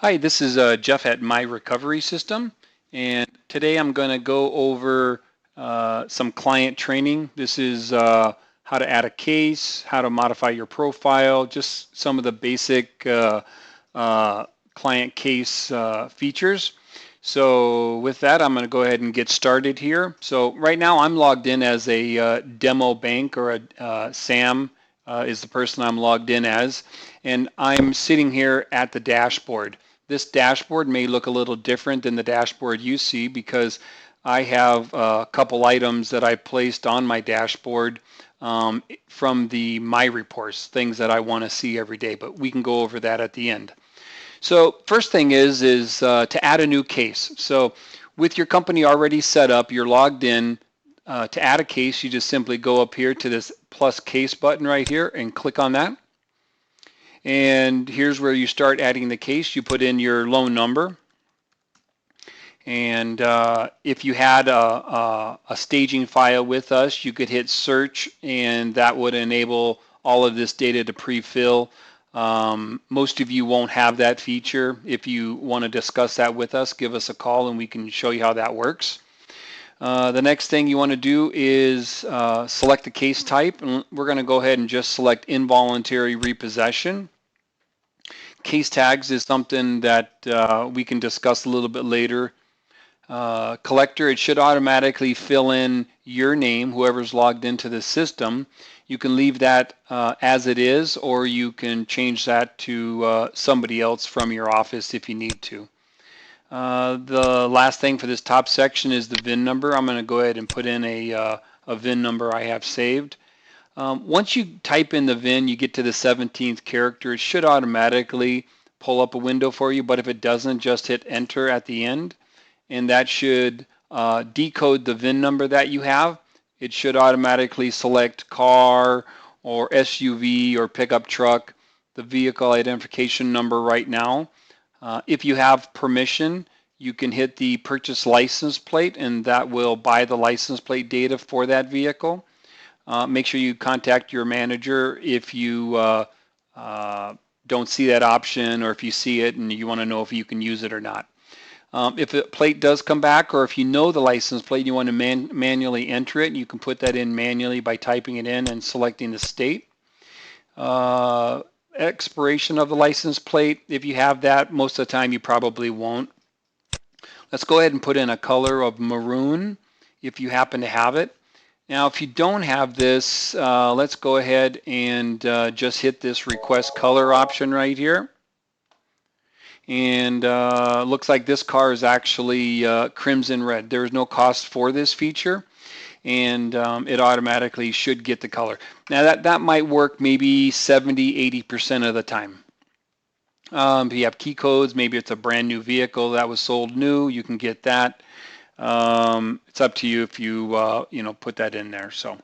Hi, this is Jeff at My Recovery System, and today I'm going to go over some client training. This is how to add a case, how to modify your profile, just some of the basic uh, client case features. So with that, I'm going to go ahead and get started here. So right now I'm logged in as a demo bank, or a SAM is the person I'm logged in as, and I'm sitting here at the dashboard. This dashboard may look a little different than the dashboard you see because I have a couple items that I placed on my dashboard from the My Reports, things that I want to see every day, but we can go over that at the end. So first thing is to add a new case. So with your company already set up, you're logged in. To add a case, you just simply go up here to this plus case button right here and click on that. And here's where you start adding the case. You put in your loan number. And if you had a staging file with us, you could hit search, and that would enable all of this data to pre-fill. Most of you won't have that feature. If you want to discuss that with us, give us a call and we can show you how that works. The next thing you want to do is select the case type, and we're going to go ahead and just select involuntary repossession. Case tags is something that we can discuss a little bit later. Collector, it should automatically fill in your name, whoever's logged into the system. You can leave that as it is, or you can change that to somebody else from your office if you need to. The last thing for this top section is the VIN number. I'm going to go ahead and put in a VIN number I have saved. Once you type in the VIN, you get to the 17th character. It should automatically pull up a window for you, but if it doesn't, just hit enter at the end, and that should decode the VIN number that you have. It should automatically select car or SUV or pickup truck, the vehicle identification number right now. If you have permission, you can hit the purchase license plate, and that will buy the license plate data for that vehicle. Make sure you contact your manager if you don't see that option, or if you see it and you want to know if you can use it or not. If a plate does come back, or if you know the license plate and you want to manually enter it, you can put that in manually by typing it in and selecting the state. Expiration of the license plate, if you have that, most of the time you probably won't. Let's go ahead and put in a color of maroon if you happen to have it. Now, if you don't have this, let's go ahead and just hit this request color option right here. And looks like this car is actually crimson red. There is no cost for this feature, and it automatically should get the color. Now that might work maybe 70–80% of the time. If you have key codes, maybe it's a brand new vehicle that was sold new, you can get that. It's up to you if you put that in there. So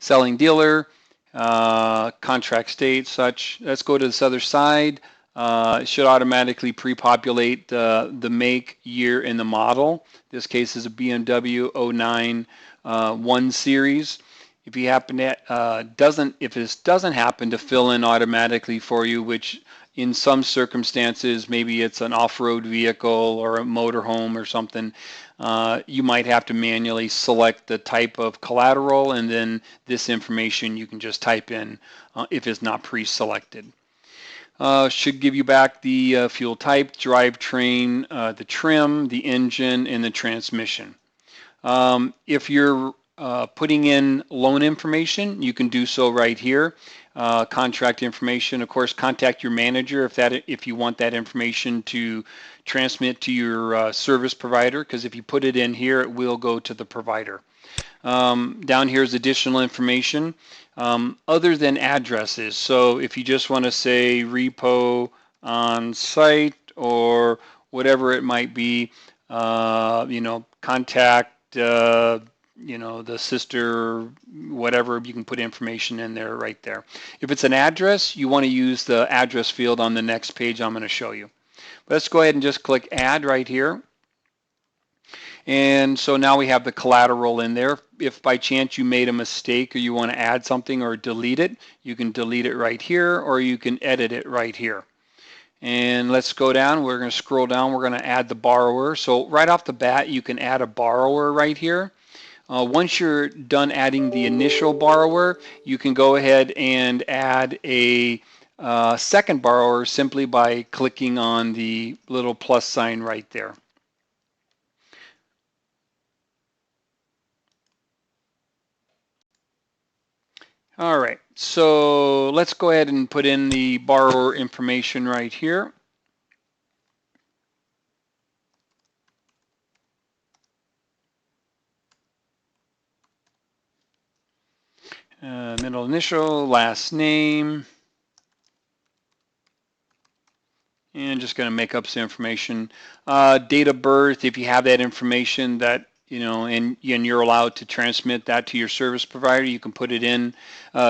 selling dealer, contract state, such. Let's go to this other side. It should automatically pre-populate the make, year, and the model. This case is a BMW 09 1 Series. If you happen to if this doesn't happen to fill in automatically for you, which in some circumstances maybe it's an off-road vehicle or a motorhome or something, you might have to manually select the type of collateral, and then this information you can just type in if it's not pre-selected. Should give you back the fuel type, drivetrain, the trim, the engine, and the transmission. If you're putting in loan information, you can do so right here. Contract information, of course, contact your manager if you want that information to transmit to your service provider, because if you put it in here, it will go to the provider. Down here is additional information other than addresses. So if you just want to say repo on site or whatever it might be, contact the sister, whatever, you can put information in there right there. If it's an address, you want to use the address field on the next page I'm going to show you. But let's go ahead and just click add right here. And so now we have the collateral in there. If by chance you made a mistake or you want to add something or delete it, you can delete it right here, or you can edit it right here. And let's go down. We're going to scroll down. We're going to add the borrower. So right off the bat, you can add a borrower right here. Once you're done adding the initial borrower, you can go ahead and add a second borrower simply by clicking on the little plus sign right there. All right, so let's go ahead and put in the borrower information right here. Middle initial, last name, and just going to make up some information. Date of birth, if you have that information that, and you're allowed to transmit that to your service provider, you can put it in.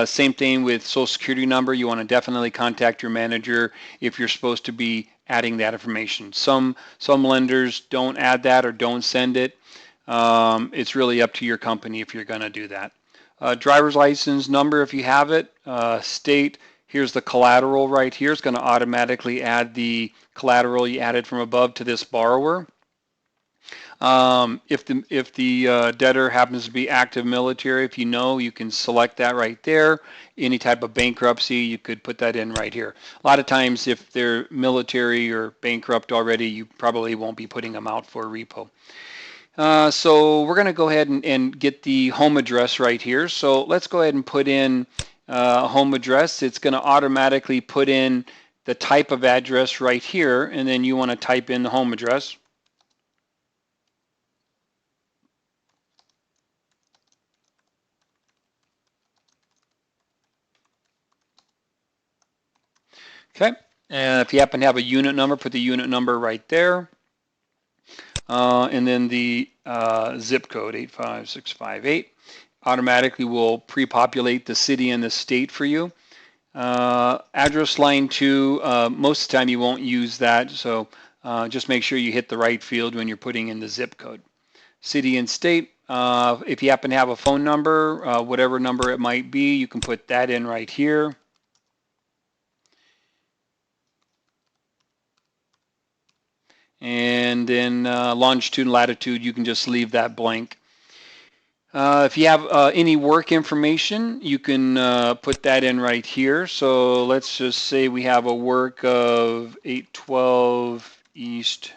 Same thing with Social Security number. You want to definitely contact your manager if you're supposed to be adding that information. Some lenders don't add that or don't send it. It's really up to your company if you're going to do that. Driver's license number, if you have it. State. Here's the collateral right here. It's going to automatically add the collateral you added from above to this borrower. If the debtor happens to be active military, if you can select that right there. Any type of bankruptcy, you could put that in right here. A lot of times, if they're military or bankrupt already, you probably won't be putting them out for repo. So we're going to go ahead and get the home address right here. So let's go ahead and put in home address. It's going to automatically put in the type of address right here, and then you want to type in the home address. Okay, and if you happen to have a unit number, put the unit number right there. And then the zip code, 85658. Automatically will pre-populate the city and the state for you. Address line 2, most of the time you won't use that, so just make sure you hit the right field when you're putting in the zip code. City and state, if you happen to have a phone number, whatever number it might be, you can put that in right here. And then longitude and latitude, you can just leave that blank. If you have any work information, you can put that in right here. So let's just say we have a work of 812 East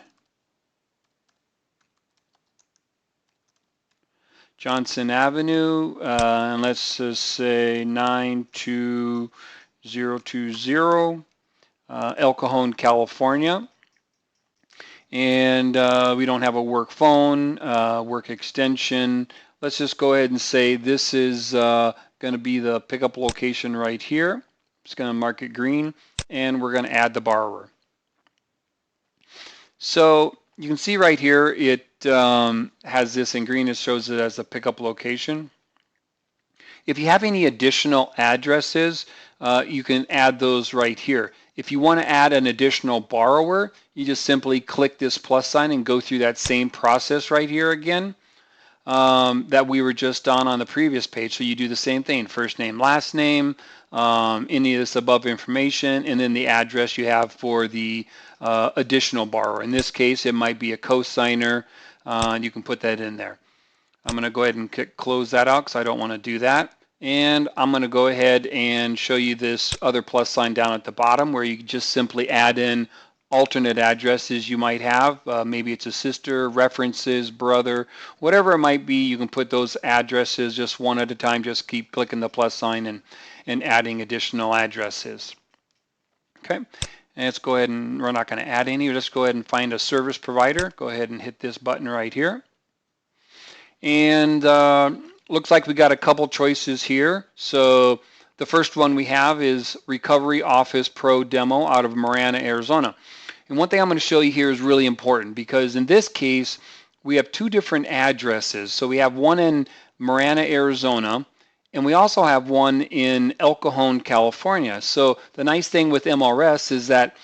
Johnson Avenue, and let's just say 92020, El Cajon, California. And we don't have a work phone, work extension. Let's just go ahead and say this is going to be the pickup location right here. It's going to mark it green, and we're going to add the borrower. So you can see right here it has this in green. It shows it as a pickup location. If you have any additional addresses, you can add those right here. If you want to add an additional borrower, you just simply click this plus sign and go through that same process right here again that we were just on the previous page. So you do the same thing, first name, last name, any of this above information, and then the address you have for the additional borrower. In this case, it might be a cosigner, and you can put that in there. I'm going to go ahead and close that out because I don't want to do that. And I'm going to go ahead and show you this other plus sign down at the bottom where you just simply add in alternate addresses you might have. Maybe it's a sister, references, brother, whatever it might be. You can put those addresses just one at a time. Just keep clicking the plus sign and adding additional addresses. Okay, and let's go ahead and we're not going to add any. Let's go ahead and find a service provider. Go ahead and hit this button right here. And looks like we got a couple choices here. So the first one we have is Recovery Office Pro Demo out of Marana, Arizona. And one thing I'm going to show you here is really important because in this case, we have two different addresses. So we have one in Marana, Arizona, and we also have one in El Cajon, California. So the nice thing with MRS is that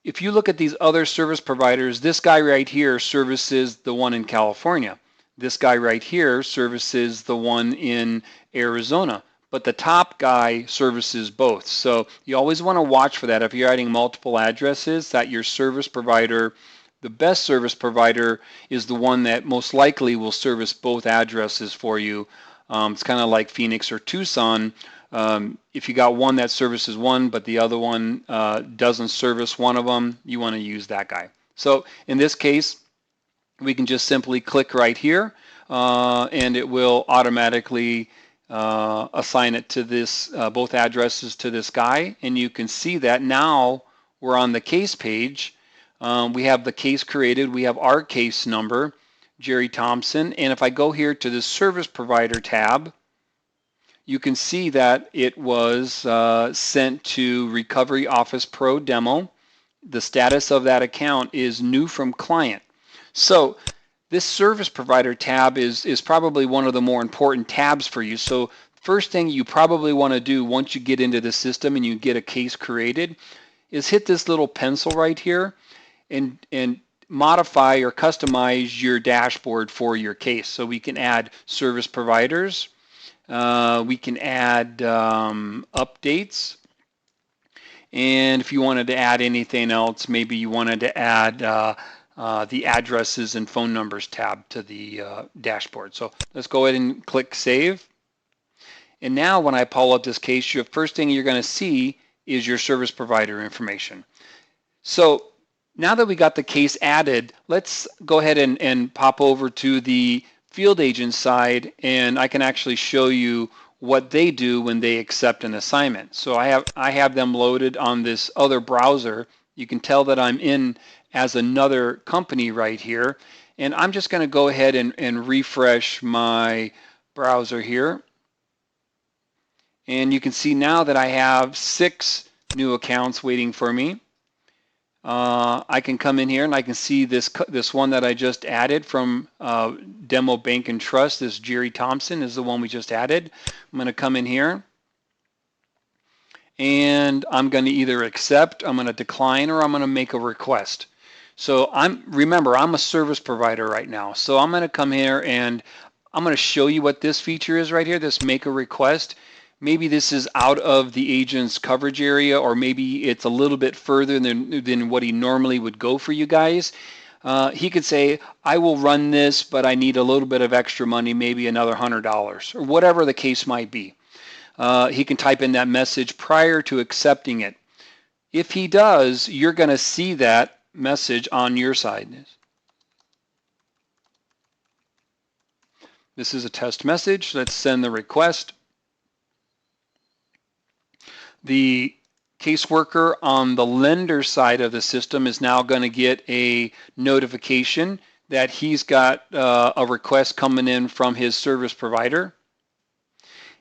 if you look at these other service providers, this guy right here services the one in California. This guy right here services the one in Arizona. but the top guy services both. So you always want to watch for that if you're adding multiple addresses, that your service provider, the best service provider, is the one that most likely will service both addresses for you. It's kind of like Phoenix or Tucson. If you got one that services one, but the other one doesn't service one of them, you want to use that guy. So in this case, we can just simply click right here, and it will automatically assign it to this, both addresses to this guy. And you can see that now we're on the case page. We have the case created. We have our case number, Jerry Thompson. And if I go here to the service provider tab, you can see that it was sent to Recovery Office Pro Demo. The status of that account is new from client. So this service provider tab is probably one of the more important tabs for you. So first thing you probably want to do once you get into the system and you get a case created is hit this little pencil right here and modify or customize your dashboard for your case. So we can add service providers, we can add updates, and if you wanted to add anything else, maybe you wanted to add the addresses and phone numbers tab to the dashboard. So let's go ahead and click Save. And now when I pull up this case, the first thing you're going to see is your service provider information. So now that we got the case added, let's go ahead and pop over to the field agent side, and I can actually show you what they do when they accept an assignment. So I have them loaded on this other browser. You can tell that I'm in as another company right here, and I'm just going to go ahead and refresh my browser here. And you can see now that I have 6 new accounts waiting for me. I can come in here and I can see this one that I just added from Demo Bank and Trust. This Jerry Thompson is the one we just added. I'm going to come in here and I'm going to either accept, I'm going to decline, or I'm going to make a request. So remember, I'm a service provider right now. So I'm going to come here and I'm going to show you what this feature is right here, this make a request. Maybe this is out of the agent's coverage area, or maybe it's a little bit further than what he normally would go for you guys. He could say, I will run this, but I need a little bit of extra money, maybe another $100, or whatever the case might be. He can type in that message prior to accepting it. If he does, you're going to see that message on your side. This is a test message. Let's send the request. The caseworker on the lender side of the system is now going to get a notification that he's got a request coming in from his service provider.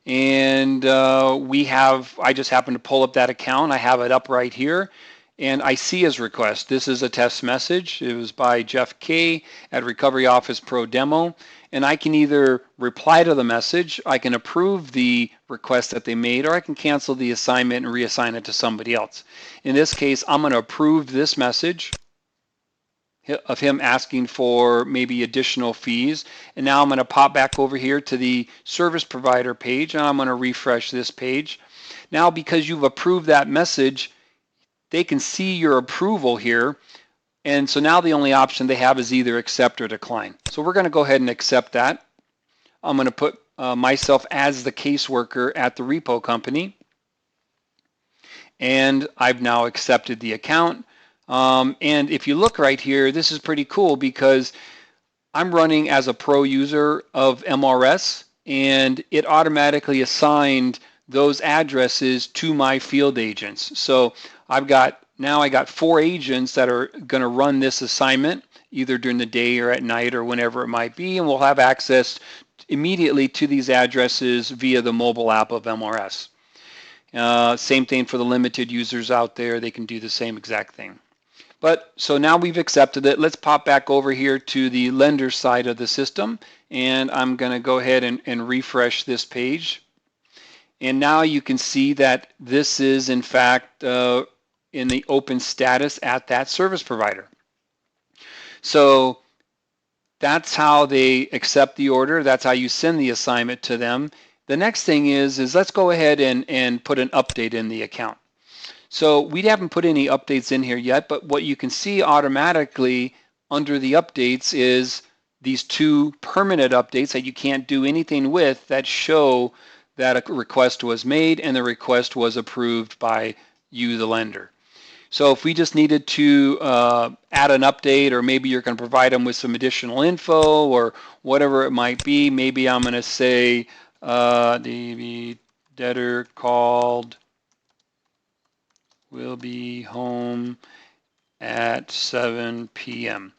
And I just happen to pull up that account. I have it up right here. And I see his request. This is a test message. It was by Jeff K. at Recovery Office Pro Demo. And I can either reply to the message, I can approve the request that they made, or I can cancel the assignment and reassign it to somebody else. In this case, I'm going to approve this message of him asking for maybe additional fees. And now I'm going to pop back over here to the service provider page, and I'm going to refresh this page. Now, because you've approved that message, they can see your approval here. And so now the only option they have is either accept or decline. So we're going to go ahead and accept that. I'm going to put myself as the caseworker at the repo company. And I've now accepted the account. And if you look right here, this is pretty cool because I'm running as a pro user of MRS, and it automatically assigned those addresses to my field agents. So I got 4 agents that are going to run this assignment either during the day or at night or whenever it might be, and we'll have access immediately to these addresses via the mobile app of MRS. Same thing for the limited users out there. They can do the same exact thing. But so now we've accepted it. Let's pop back over here to the lender side of the system, and I'm going to go ahead and refresh this page. And now you can see that this is in fact in the open status at that service provider. So that's how they accept the order. That's how you send the assignment to them. The next thing is let's go ahead and put an update in the account. So we haven't put any updates in here yet, but what you can see automatically under the updates is these two permanent updates that you can't do anything with that show that a request was made and the request was approved by you, the lender. So if we just needed to add an update, or maybe you're going to provide them with some additional info or whatever it might be, maybe I'm going to say the debtor called, will be home at 7 p.m.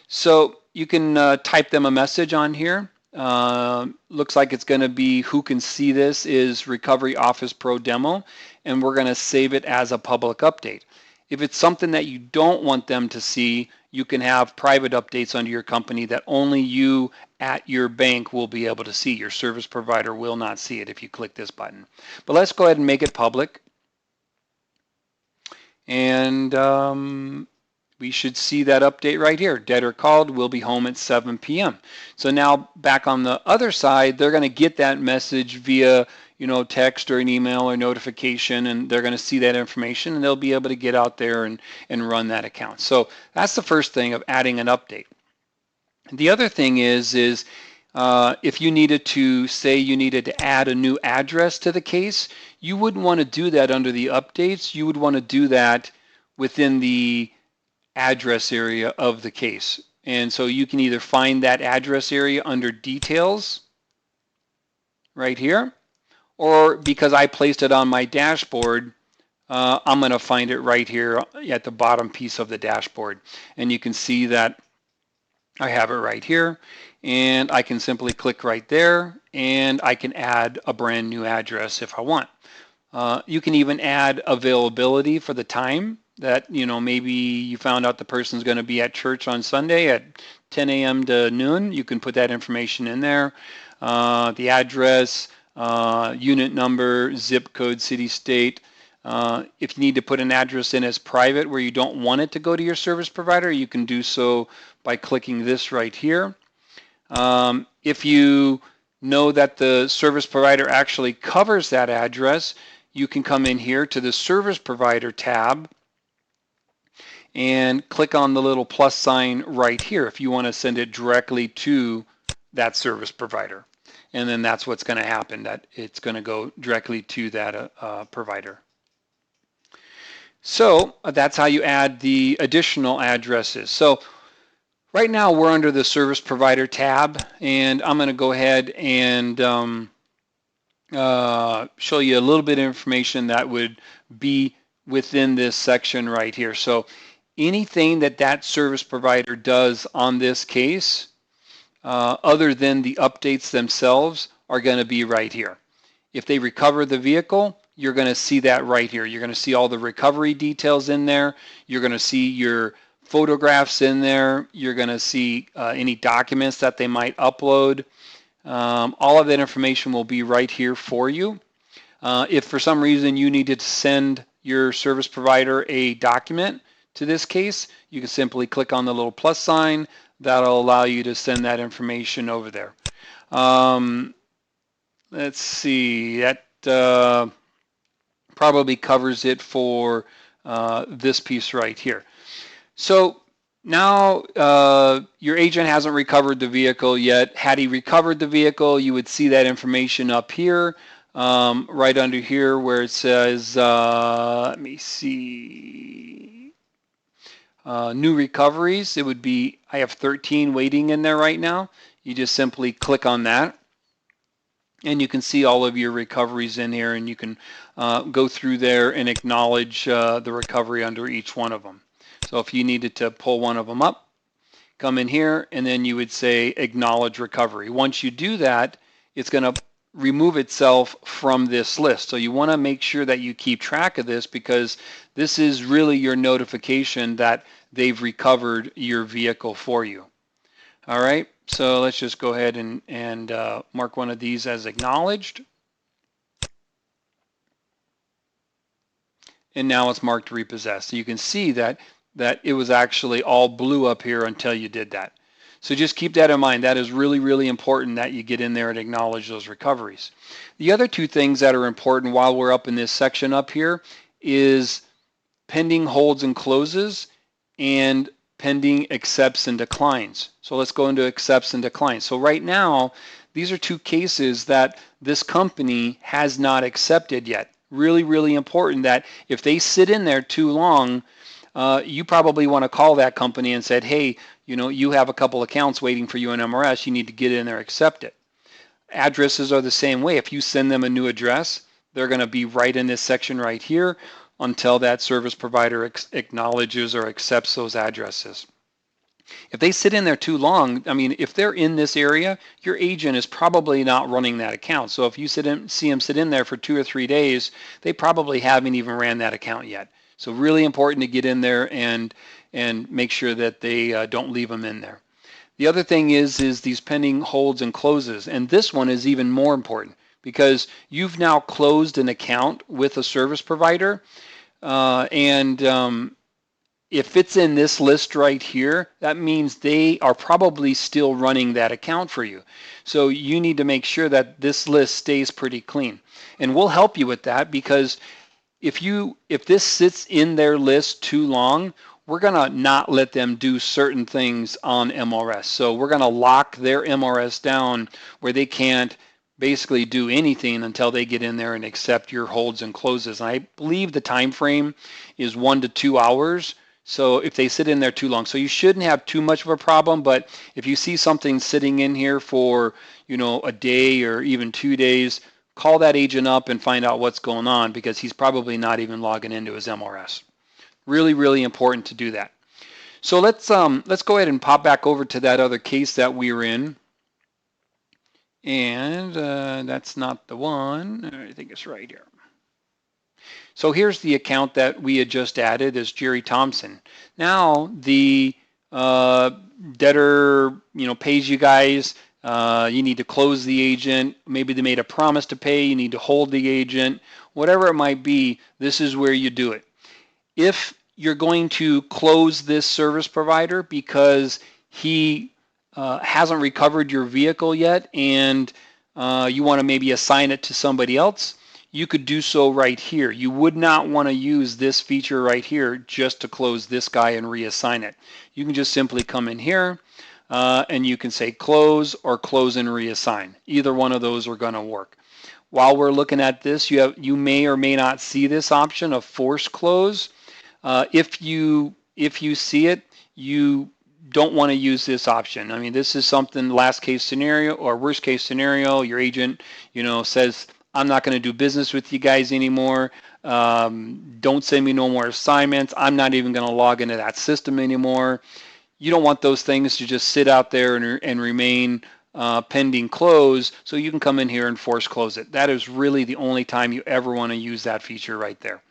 So you can type them a message on here. Looks like it's going to be, who can see this is Recovery Office Pro Demo, and we're going to save it as a public update. If it's something that you don't want them to see, you can have private updates under your company that only you at your bank will be able to see. Your service provider will not see it if you click this button. But let's go ahead and make it public. And we should see that update right here. Debtor called, will be home at 7 p.m. So now back on the other side, they're going to get that message via, text or an email or notification, and they're going to see that information, and they'll be able to get out there and run that account. So that's the first thing of adding an update. The other thing is if you needed to, say you needed to add a new address to the case, you wouldn't want to do that under the updates. You would want to do that within the address area of the case. And so you can either find that address area under details right here, or because I placed it on my dashboard, I'm going to find it right here at the bottom piece of the dashboard. And you can see that I have it right here, and I can simply click right there, and I can add a brand new address if I want. You can even add availability for the time that, maybe you found out the person's going to be at church on Sunday at 10 a.m. to noon. You can put that information in there. The address, unit number, zip code, city, state. If you need to put an address in as private where you don't want it to go to your service provider, you can do so by clicking this right here. If you know that the service provider actually covers that address, you can come in here to the Service Provider tab and click on the little plus sign right here if you want to send it directly to that service provider. And then that's what's going to happen, that it's going to go directly to that provider. So that's how you add the additional addresses. So right now we're under the Service Provider tab, and I'm going to go ahead and show you a little bit of information that would be within this section right here. So anything that service provider does on this case, other than the updates themselves, are going to be right here. If they recover the vehicle, you're going to see that right here. You're going to see all the recovery details in there. You're going to see your photographs in there. You're going to see any documents that they might upload. All of that information will be right here for you. If for some reason you needed to send your service provider a document to this case, you can simply click on the little plus sign. That'll allow you to send that information over there. Let's see, that probably covers it for this piece right here. So now your agent hasn't recovered the vehicle yet. Had he recovered the vehicle, you would see that information up here, right under here where it says, let me see, new recoveries. It would be, I have 13 waiting in there right now. You just simply click on that, and you can see all of your recoveries in here, and you can go through there and acknowledge the recovery under each one of them. So if you needed to pull one of them up, come in here, and then you would say acknowledge recovery. Once you do that, it's going to remove itself from this list. So you want to make sure that you keep track of this, because this is really your notification that they've recovered your vehicle for you. All right, so let's just go ahead and mark one of these as acknowledged. And now it's marked repossessed. So you can see that it was actually all blue up here until you did that. So just keep that in mind. That is really, really important that you get in there and acknowledge those recoveries. The other two things that are important while we're up in this section up here is pending holds and closes and pending accepts and declines. So let's go into accepts and declines. So right now, these are two cases that this company has not accepted yet. Really, really important that if they sit in there too long, you probably want to call that company and said, hey, you have a couple accounts waiting for you in MRS. You need to get in there, accept it. Addresses are the same way. If you send them a new address, they're going to be right in this section right here until that service provider acknowledges or accepts those addresses. If they sit in there too long, I mean, if they're in this area, your agent is probably not running that account. So if you see them sit in there for 2 or 3 days, they probably haven't even ran that account yet. So really important to get in there and make sure that they don't leave them in there. The other thing is these pending holds and closes, and this one is even more important because you've now closed an account with a service provider, if it's in this list right here, that means they are probably still running that account for you. So you need to make sure that this list stays pretty clean, and we'll help you with that because if this sits in their list too long, we're going to not let them do certain things on MRS. So we're going to lock their MRS down where they can't basically do anything until they get in there and accept your holds and closes. And I believe the time frame is 1 to 2 hours. So if they sit in there too long, so you shouldn't have too much of a problem. But if you see something sitting in here for a day or even 2 days, call that agent up and find out what's going on because he's probably not even logging into his MRS. Really, really important to do that. So let's go ahead and pop back over to that other case that we were in. And that's not the one. I think it's right here. So here's the account that we had just added as Jerry Thompson. Now the debtor, pays you guys. You need to close the agent. Maybe they made a promise to pay. You need to hold the agent. Whatever it might be, this is where you do it. If you're going to close this service provider because he hasn't recovered your vehicle yet and you want to maybe assign it to somebody else, you could do so right here. You would not want to use this feature right here just to close this guy and reassign it. You can just simply come in here and you can say close or close and reassign. Either one of those are going to work. While we're looking at this, you may or may not see this option of force close. If you see it, you don't want to use this option. I mean, this is something last case scenario or worst case scenario. Your agent, says, I'm not going to do business with you guys anymore. Don't send me no more assignments. I'm not even going to log into that system anymore. You don't want those things to just sit out there and remain pending close, so you can come in here and force close it. That is really the only time you ever want to use that feature right there.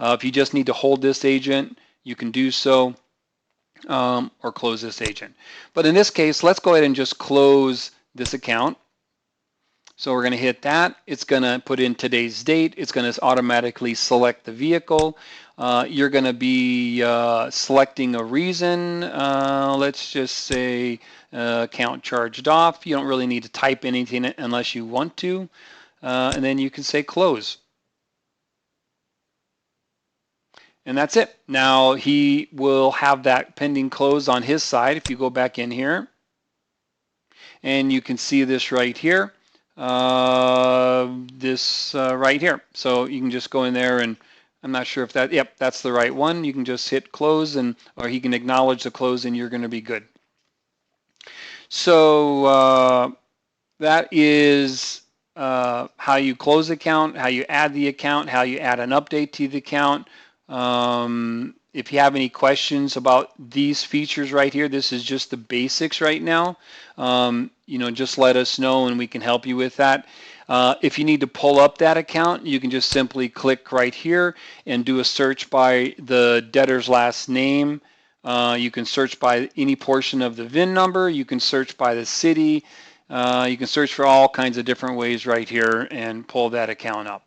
If you just need to hold this agent, you can do so, or close this agent. But in this case, let's go ahead and just close this account. So we're going to hit that. It's going to put in today's date. It's going to automatically select the vehicle. You're going to be selecting a reason. Let's just say account charged off. You don't really need to type anything unless you want to. And then you can say close. And that's it. Now he will have that pending close on his side. If you go back in here, and you can see this right here. Right here. So you can just go in there and I'm not sure if that's the right one. You can just hit close or he can acknowledge the close and you're going to be good. So that is how you close the account, how you add the account, how you add an update to the account. If you have any questions about these features right here, this is just the basics right now. Just let us know and we can help you with that. If you need to pull up that account, you can just simply click right here and do a search by the debtor's last name. You can search by any portion of the VIN number. You can search by the city. You can search for all kinds of different ways right here and pull that account up.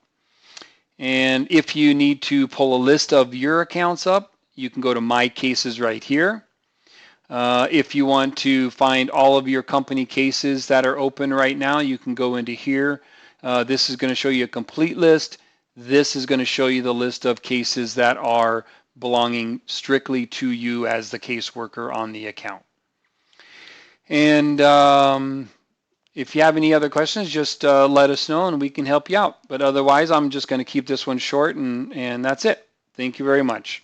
And if you need to pull a list of your accounts up, you can go to My Cases right here. If you want to find all of your company cases that are open right now, you can go into here. This is going to show you a complete list. This is going to show you the list of cases that are belonging strictly to you as the caseworker on the account. And if you have any other questions, just let us know and we can help you out. But otherwise, I'm just going to keep this one short, and that's it. Thank you very much.